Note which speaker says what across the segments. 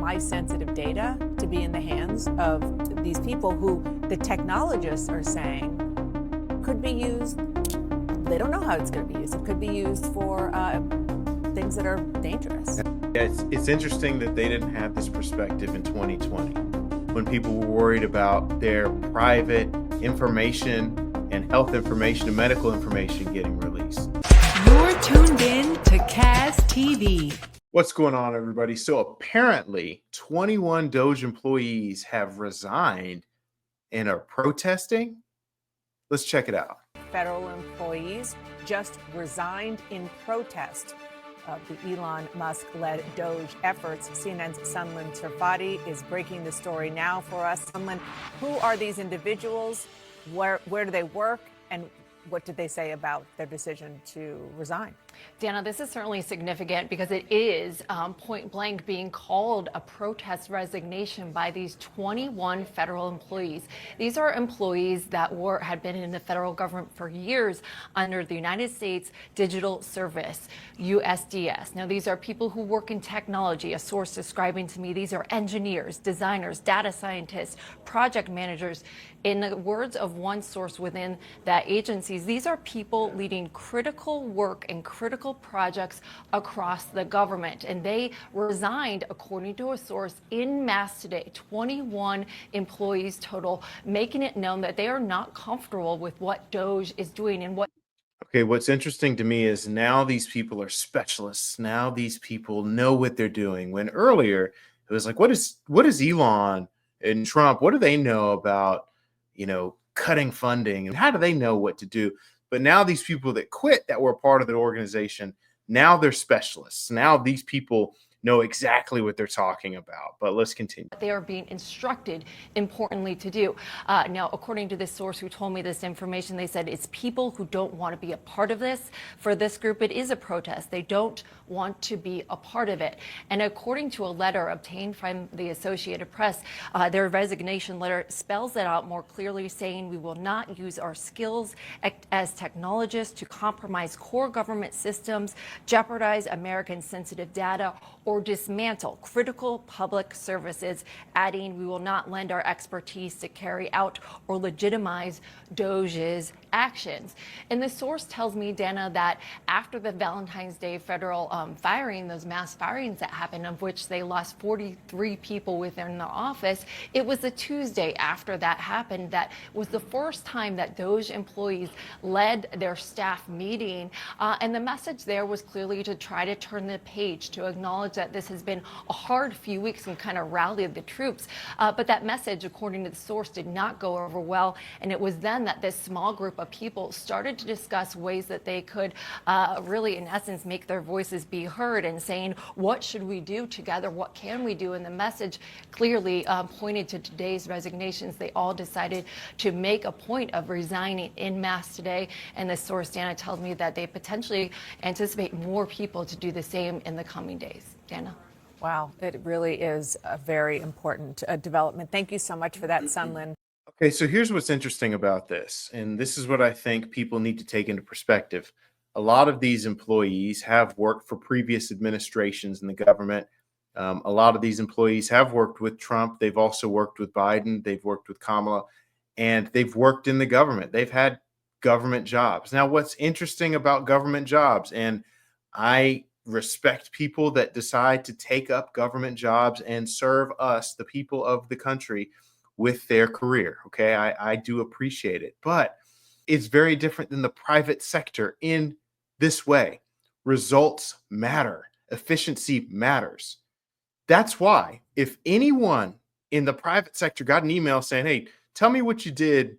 Speaker 1: my sensitive data to be in the hands of these people who the technologists are saying could be used. They don't know how it's going to be used. It could be used for things that are dangerous.
Speaker 2: Yeah, it's interesting that they didn't have this perspective in 2020 when people were worried about their private information and health information and medical information getting released.
Speaker 3: You're tuned in to Kaz TV.
Speaker 2: What's going on, everybody? So apparently 21 DOGE employees have resigned and are protesting. Let's check it out.
Speaker 1: Federal employees just resigned in protest of the Elon Musk-led DOGE efforts. CNN's Sunlen Tripathi is breaking the story now for us. Sunlen, who are these individuals? Where do they work? And what did they say about their decision to resign?
Speaker 4: Dana, this is certainly significant because it is point blank being called a protest resignation by these 21 federal employees. These are employees that had been in the federal government for years under the United States Digital Service, USDS. Now, these are people who work in technology. A source describing to me these are engineers, designers, data scientists, project managers. In the words of one source within that agencies, these are people leading critical work and critical projects across the government. And they resigned, according to a source, en masse today. 21 employees total, making it known that they are not comfortable with what DOGE is doing and what.
Speaker 2: Okay, what's interesting to me is now these people are specialists. Now these people know what they're doing. When earlier it was like, what is Elon and Trump? What do they know about, cutting funding, and how do they know what to do? But now these people that quit that were a part of the organization, now they're specialists. Now these people know exactly what they're talking about. But let's continue.
Speaker 4: They are being instructed, importantly, to do. Now, according to this source who told me this information, they said it's people who don't want to be a part of this. For this group, it is a protest. They don't want to be a part of it. And according to a letter obtained from the Associated Press, their resignation letter spells it out more clearly, saying we will not use our skills as technologists to compromise core government systems, jeopardize American sensitive data, or dismantle critical public services, adding we will not lend our expertise to carry out or legitimize DOGE's actions. And the source tells me, Dana, that after the Valentine's Day federal firing, those mass firings that happened, of which they lost 43 people within the office, it was the Tuesday after that happened that was the first time that DOGE employees led their staff meeting. And the message there was clearly to try to turn the page, to acknowledge that this has been a hard few weeks and kind of rally the troops. But that message, according to the source, did not go over well. And it was then that this small group of people started to discuss ways that they could really, in essence, make their voices be heard and saying, what should we do together? What can we do? And the message clearly pointed to today's resignations. They all decided to make a point of resigning en masse today. And the source, Dana, tells me that they potentially anticipate more people to do the same in the coming days. Dana.
Speaker 1: Wow, it really is a very important development. Thank you so much for that, Sunlen.
Speaker 2: Okay, so here's what's interesting about this, and this is what I think people need to take into perspective. A lot of these employees have worked for previous administrations in the government. A lot of these employees have worked with Trump. They've also worked with Biden. They've worked with Kamala, and they've worked in the government. They've had government jobs. Now, what's interesting about government jobs, and I respect people that decide to take up government jobs and serve us, the people of the country, with their career. Okay, I do appreciate it, but it's very different than the private sector in this way. Results matter. Efficiency matters. That's why if anyone in the private sector got an email saying, hey, tell me what you did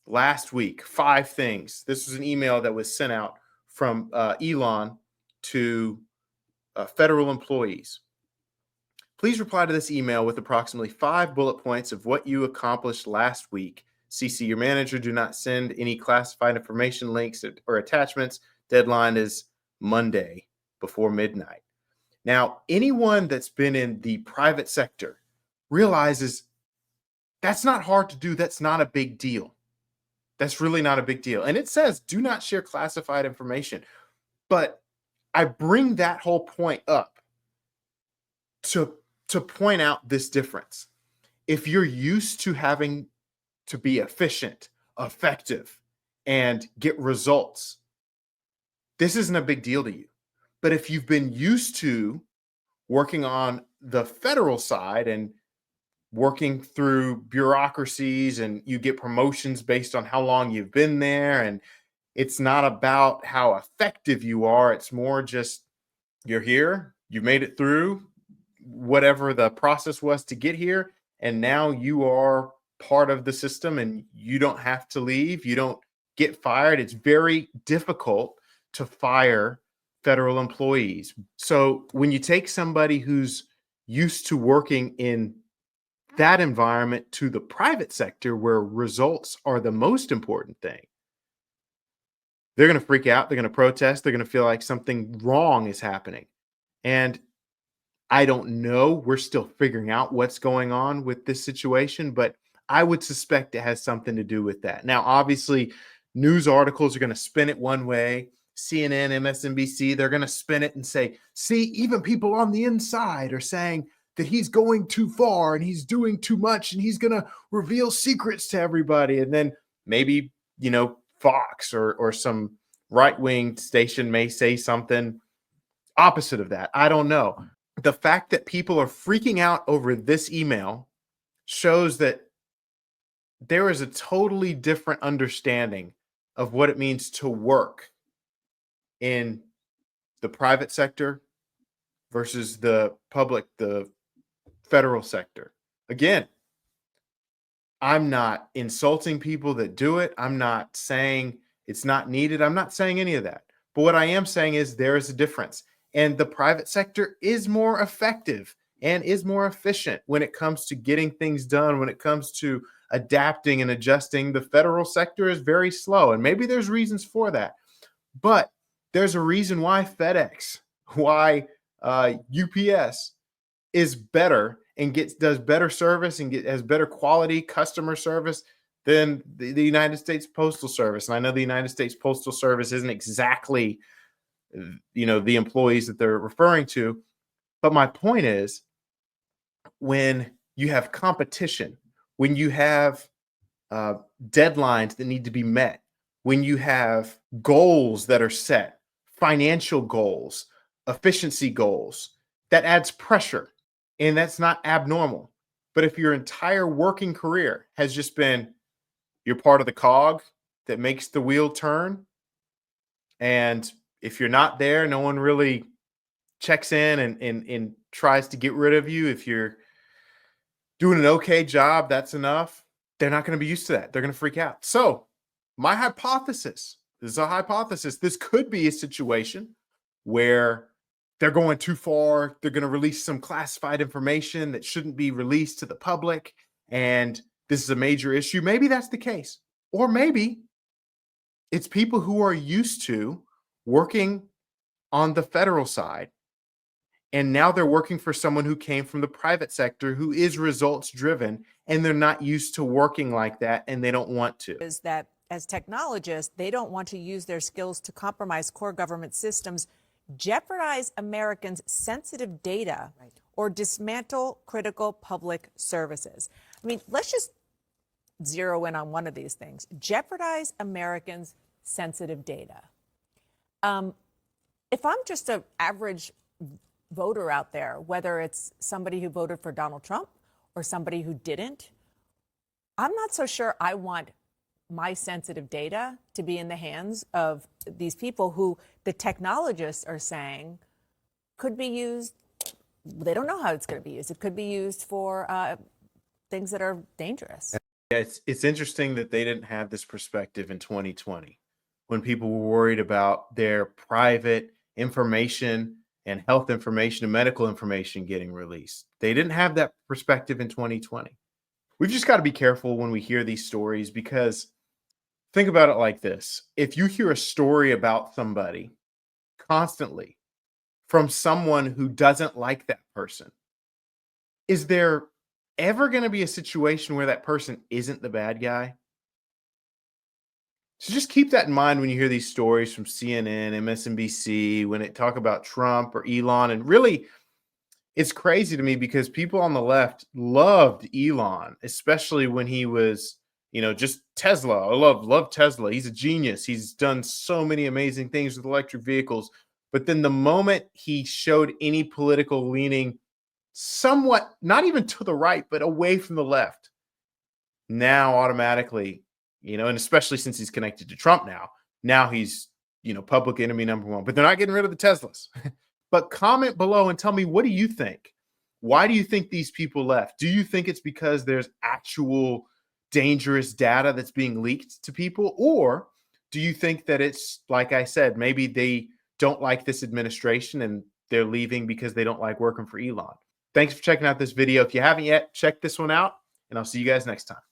Speaker 2: last week, 5 things. This was an email that was sent out from Elon to federal employees. Please reply to this email with approximately 5 bullet points of what you accomplished last week. CC your manager. Do not send any classified information, links, or attachments. Deadline is Monday before midnight. Now, anyone that's been in the private sector realizes that's not hard to do. That's not a big deal. That's really not a big deal. And it says, do not share classified information. But I bring that whole point up to to point out this difference. If you're used to having to be efficient, effective, and get results, this isn't a big deal to you. But if you've been used to working on the federal side and working through bureaucracies, and you get promotions based on how long you've been there, and it's not about how effective you are, it's more just you're here, you made it through whatever the process was to get here, and now you are part of the system and you don't have to leave, you don't get fired. It's very difficult to fire federal employees. So when you take somebody who's used to working in that environment to the private sector where results are the most important thing, they're going to freak out, they're going to protest, they're going to feel like something wrong is happening. And I don't know, we're still figuring out what's going on with this situation, but I would suspect it has something to do with that. Now, obviously, news articles are going to spin it one way. CNN, MSNBC, they're going to spin it and say, see, even people on the inside are saying that he's going too far and he's doing too much and he's going to reveal secrets to everybody. And then maybe, Fox or some right-wing station may say something opposite of that. I don't know. The fact that people are freaking out over this email shows that there is a totally different understanding of what it means to work in the private sector versus the public, the federal sector. Again, I'm not insulting people that do it. I'm not saying it's not needed. I'm not saying any of that. But what I am saying is there is a difference. And the private sector is more effective and is more efficient when it comes to getting things done, when it comes to adapting and adjusting. The federal sector is very slow, and maybe there's reasons for that. But there's a reason why FedEx, why UPS is better and does better service and has better quality customer service than the United States Postal Service. And I know the United States Postal Service isn't exactly the employees that they're referring to. But my point is, when you have competition, when you have deadlines that need to be met, when you have goals that are set, financial goals, efficiency goals, that adds pressure. And that's not abnormal. But if your entire working career has just been, you're part of the cog that makes the wheel turn, and if you're not there, no one really checks in and tries to get rid of you. If you're doing an okay job, that's enough. They're not going to be used to that. They're going to freak out. So my hypothesis, this is a hypothesis, this could be a situation where they're going too far. They're going to release some classified information that shouldn't be released to the public. And this is a major issue. Maybe that's the case. Or maybe it's people who are used to working on the federal side, and now they're working for someone who came from the private sector, who is results driven, and they're not used to working like that, and they don't want to.
Speaker 1: Is that as technologists, they don't want to use their skills to compromise core government systems, jeopardize Americans' sensitive data, or dismantle critical public services. I mean, let's just zero in on one of these things. Jeopardize Americans' sensitive data. If I'm just an average voter out there, whether it's somebody who voted for Donald Trump or somebody who didn't, I'm not so sure I want my sensitive data to be in the hands of these people who the technologists are saying could be used. They don't know how it's going to be used. It could be used for things that are dangerous.
Speaker 2: Yeah, it's interesting that they didn't have this perspective in 2020 when people were worried about their private information and health information and medical information getting released. They didn't have that perspective in 2020. We've just got to be careful when we hear these stories, because think about it like this. If you hear a story about somebody constantly from someone who doesn't like that person, is there ever going to be a situation where that person isn't the bad guy? So just keep that in mind when you hear these stories from CNN, MSNBC, when it talk about Trump or Elon. And really, It's crazy to me because people on the left loved Elon, especially when he was, just Tesla. I love Tesla. He's a genius. He's done so many amazing things with electric vehicles. But then the moment he showed any political leaning, somewhat, not even to the right, but away from the left, now automatically, and especially since he's connected to Trump now he's, public enemy number one. But they're not getting rid of the Teslas. But comment below and tell me, what do you think? Why do you think these people left? Do you think it's because there's actual dangerous data that's being leaked to people? Or do you think that it's, like I said, maybe they don't like this administration and they're leaving because they don't like working for Elon? Thanks for checking out this video. If you haven't yet, check this one out, and I'll see you guys next time.